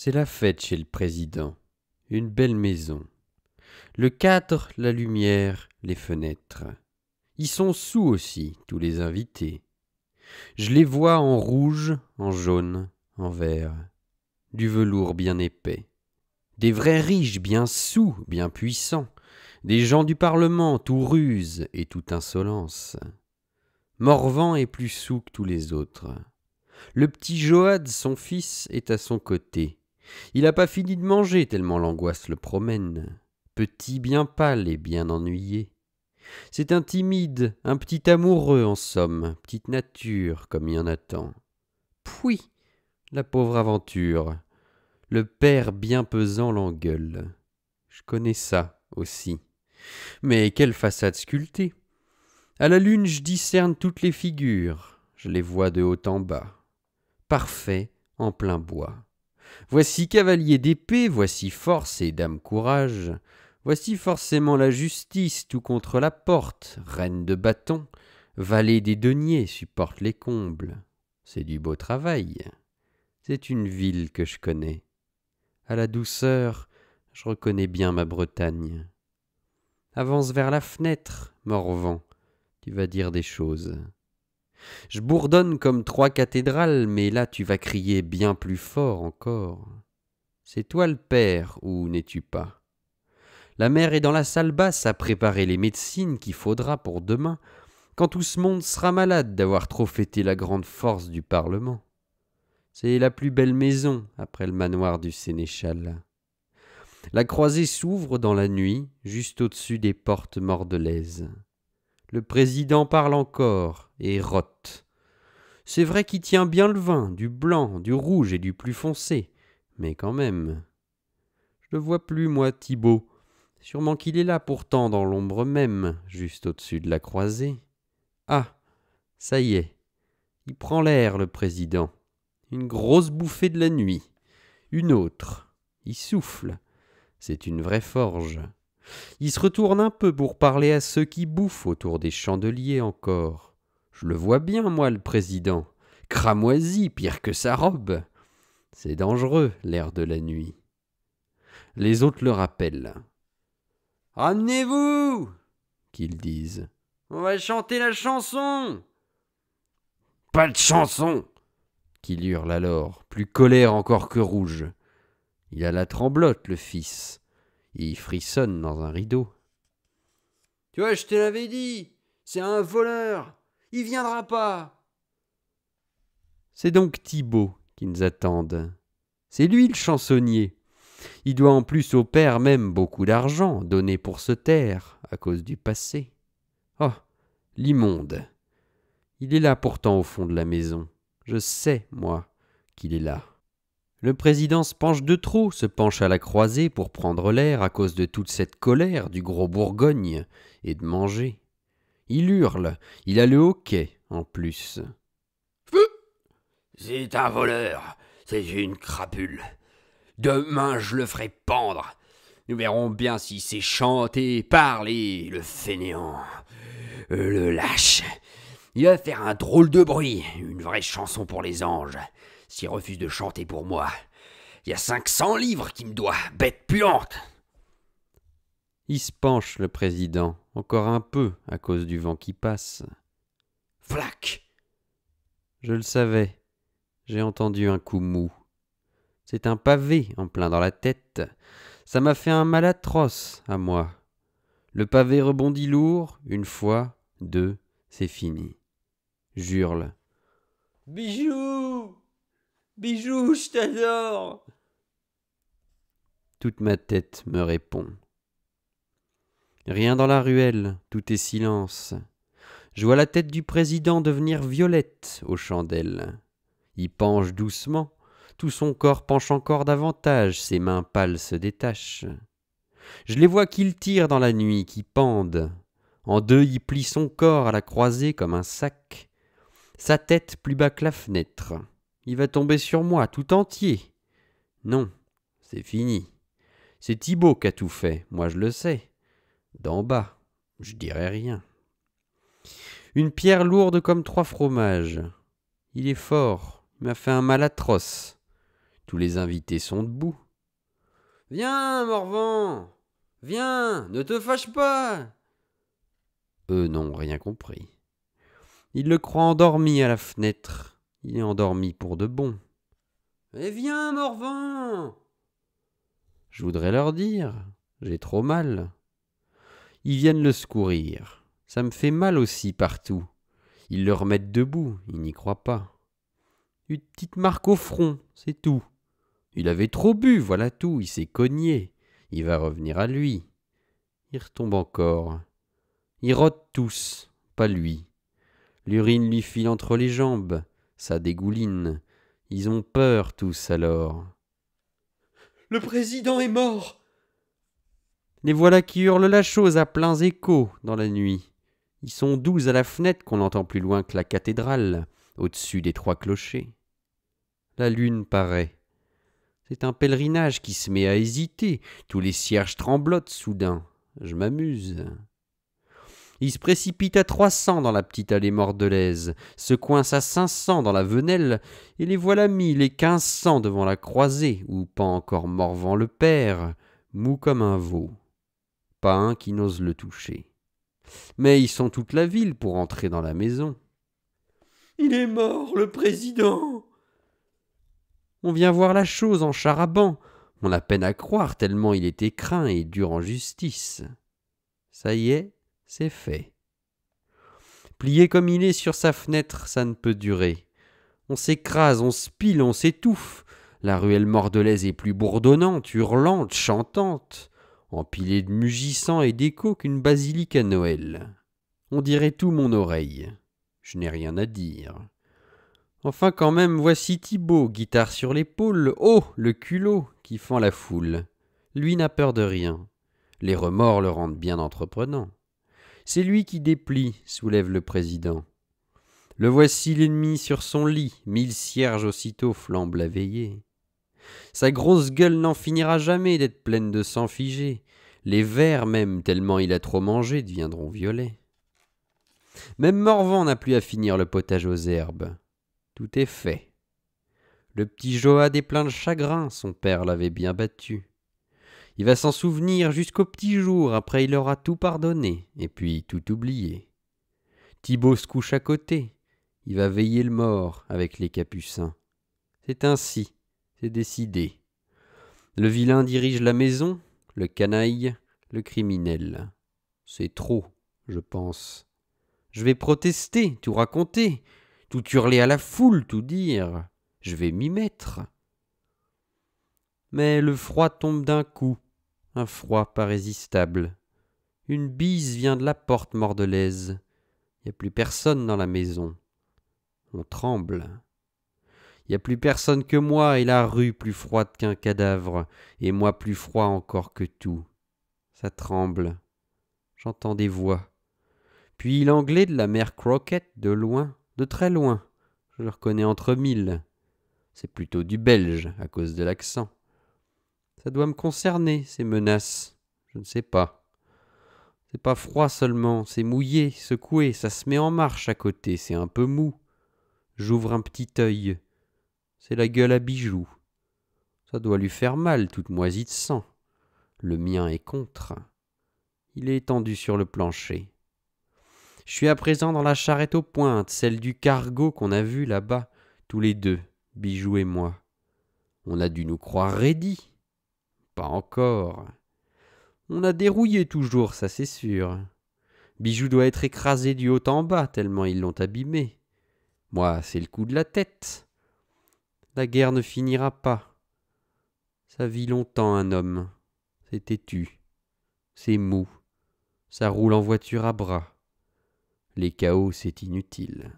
C'est la fête chez le président. Une belle maison. Le cadre, la lumière, les fenêtres. Ils sont saoux aussi, tous les invités. Je les vois en rouge, en jaune, en vert. Du velours bien épais. Des vrais riches bien saoux, bien puissants. Des gens du Parlement, tout ruse et tout insolence. Morvan est plus saoux que tous les autres. Le petit Joad, son fils, est à son côté. Il n'a pas fini de manger tellement l'angoisse le promène. Petit bien pâle et bien ennuyé. C'est un timide, un petit amoureux en somme, petite nature comme il y en a tant. Pouis, la pauvre aventure. Le père bien pesant l'engueule. Je connais ça aussi. Mais quelle façade sculptée! À la lune, je discerne toutes les figures. Je les vois de haut en bas. Parfait, en plein bois. Voici cavalier d'épée, voici force et dame courage. Voici forcément la justice tout contre la porte, reine de bâton. Valet des deniers supporte les combles. C'est du beau travail. C'est une ville que je connais. À la douceur, je reconnais bien ma Bretagne. Avance vers la fenêtre, Morvan, tu vas dire des choses. Je bourdonne comme 3 cathédrales, mais là tu vas crier bien plus fort encore. C'est toi le père, ou n'es-tu pas? La mère est dans la salle basse à préparer les médecines qu'il faudra pour demain, quand tout ce monde sera malade d'avoir trop fêté la grande force du Parlement. C'est la plus belle maison après le manoir du sénéchal. La croisée s'ouvre dans la nuit, juste au-dessus des portes mordelaises. Le président parle encore et rote. C'est vrai qu'il tient bien le vin, du blanc, du rouge et du plus foncé, mais quand même. Je ne vois plus, moi, Thibaut. Sûrement qu'il est là pourtant dans l'ombre même, juste au-dessus de la croisée. Ah, ça y est, il prend l'air, le président. Une grosse bouffée de la nuit. Une autre. Il souffle. C'est une vraie forge. Il se retourne un peu pour parler à ceux qui bouffent autour des chandeliers encore. Je le vois bien, moi, le président. Cramoisi, pire que sa robe. C'est dangereux, l'air de la nuit. Les autres le rappellent. « Ramenez-vous » qu'ils disent. « On va chanter la chanson !»« Pas de chanson !» qu'il hurle alors, plus colère encore que rouge. Il a la tremblote, le fils, et il frissonne dans un rideau. « Tu vois, je te l'avais dit, c'est un voleur, il viendra pas !» C'est donc Thibaut qui nous attendent. C'est lui le chansonnier. Il doit en plus au père même beaucoup d'argent donné pour se taire à cause du passé. Oh, l'immonde. Il est là pourtant au fond de la maison. Je sais, moi, qu'il est là. Le président se penche de trop, se penche à la croisée pour prendre l'air à cause de toute cette colère du gros Bourgogne et de manger. Il hurle, il a le hoquet en plus. C'est un voleur, c'est une crapule. Demain je le ferai pendre. Nous verrons bien s'il sait chanter, parler, le fainéant, le lâche. Il va faire un drôle de bruit, une vraie chanson pour les anges, s'il refuse de chanter pour moi. Il y a 500 livres qu'il me doit, bête puante. Il se penche, le président, encore un peu à cause du vent qui passe. Flac! Je le savais, j'ai entendu un coup mou. C'est un pavé en plein dans la tête. Ça m'a fait un mal atroce à moi. Le pavé rebondit lourd, une fois, deux, c'est fini. J'hurle. Bijou! Bijou, je t'adore! Toute ma tête me répond. Rien dans la ruelle, tout est silence. Je vois la tête du président devenir violette aux chandelles. Il penche doucement, tout son corps penche encore davantage, ses mains pâles se détachent. Je les vois qu'il tire dans la nuit, qui pendent. En deux, il plie son corps à la croisée comme un sac. Sa tête plus bas que la fenêtre. Il va tomber sur moi tout entier. Non, c'est fini. C'est Thibaut qui a tout fait, moi je le sais. D'en bas, je dirai rien. Une pierre lourde comme 3 fromages. Il est fort, il m'a fait un mal atroce. Tous les invités sont debout. « Viens, Morvan! Viens, ne te fâche pas !» Eux n'ont rien compris. Ils le croient endormi à la fenêtre. Il est endormi pour de bon. « Mais viens, Morvan !» Je voudrais leur dire, j'ai trop mal. Ils viennent le secourir. Ça me fait mal aussi partout. Ils le remettent debout, ils n'y croient pas. Une petite marque au front, c'est tout. Il avait trop bu, voilà tout, il s'est cogné. Il va revenir à lui. Il retombe encore. Ils rotent tous, pas lui. L'urine lui file entre les jambes, ça dégouline. Ils ont peur tous alors. « Le président est mort !» Les voilà qui hurlent la chose à pleins échos dans la nuit. Ils sont 12 à la fenêtre qu'on n'entend plus loin que la cathédrale, au-dessus des 3 clochers. La lune paraît. C'est un pèlerinage qui se met à hésiter. Tous les cierges tremblotent soudain. Je m'amuse. Ils se précipitent à 300 dans la petite allée mordelaise, se coincent à 500 dans la venelle, et les voilà mis les 1500 devant la croisée, où pend encore Morvan le père, mou comme un veau. Pas un qui n'ose le toucher. Mais ils sont toute la ville pour entrer dans la maison. « Il est mort, le président !» On vient voir la chose en charabant. On a peine à croire tellement il était craint et dur en justice. Ça y est, c'est fait. Plié comme il est sur sa fenêtre, ça ne peut durer. On s'écrase, on se pile, on s'étouffe. La ruelle mordelaise est plus bourdonnante, hurlante, chantante, empilée de mugissants et d'échos qu'une basilique à Noël. On dirait tout mon oreille. Je n'ai rien à dire. Enfin quand même, voici Thibaut, guitare sur l'épaule, oh, le culot qui fend la foule. Lui n'a peur de rien. Les remords le rendent bien entreprenant. C'est lui qui déplie, soulève le président. Le voici l'ennemi sur son lit, 1000 cierges aussitôt flambent la veillée. Sa grosse gueule n'en finira jamais d'être pleine de sang figé. Les vers même, tellement il a trop mangé, deviendront violets. Même Morvan n'a plus à finir le potage aux herbes. Tout est fait. Le petit Joad est plein de chagrin, son père l'avait bien battu. Il va s'en souvenir jusqu'au petit jour, après il aura tout pardonné, et puis tout oublié. Thibaut se couche à côté, il va veiller le mort avec les capucins. C'est ainsi, c'est décidé. Le vilain dirige la maison, le canaille, le criminel. C'est trop, je pense. Je vais protester, tout raconter, tout hurler à la foule, tout dire. Je vais m'y mettre. Mais le froid tombe d'un coup, un froid pas résistable. Une bise vient de la porte mordelaise. Il n'y a plus personne dans la maison. On tremble. Il n'y a plus personne que moi et la rue plus froide qu'un cadavre, et moi plus froid encore que tout. Ça tremble. J'entends des voix. Puis l'anglais de la mère Crockett, de loin, de très loin. Je le reconnais entre 1000. C'est plutôt du belge, à cause de l'accent. Ça doit me concerner, ces menaces. Je ne sais pas. C'est pas froid seulement, c'est mouillé, secoué, ça se met en marche à côté, c'est un peu mou. J'ouvre un petit œil. C'est la gueule à bijoux. Ça doit lui faire mal, toute moisie de sang. Le mien est contre. Il est étendu sur le plancher. Je suis à présent dans la charrette aux pointes, celle du cargo qu'on a vue là-bas, tous les deux, Bijoux et moi. On a dû nous croire raidis. Pas encore. On a dérouillé toujours, ça c'est sûr. Bijoux doit être écrasé du haut en bas, tellement ils l'ont abîmé. Moi, c'est le coup de la tête. La guerre ne finira pas. Ça vit longtemps un homme. C'est têtu. C'est mou. Ça roule en voiture à bras. Les chaos, c'est inutile.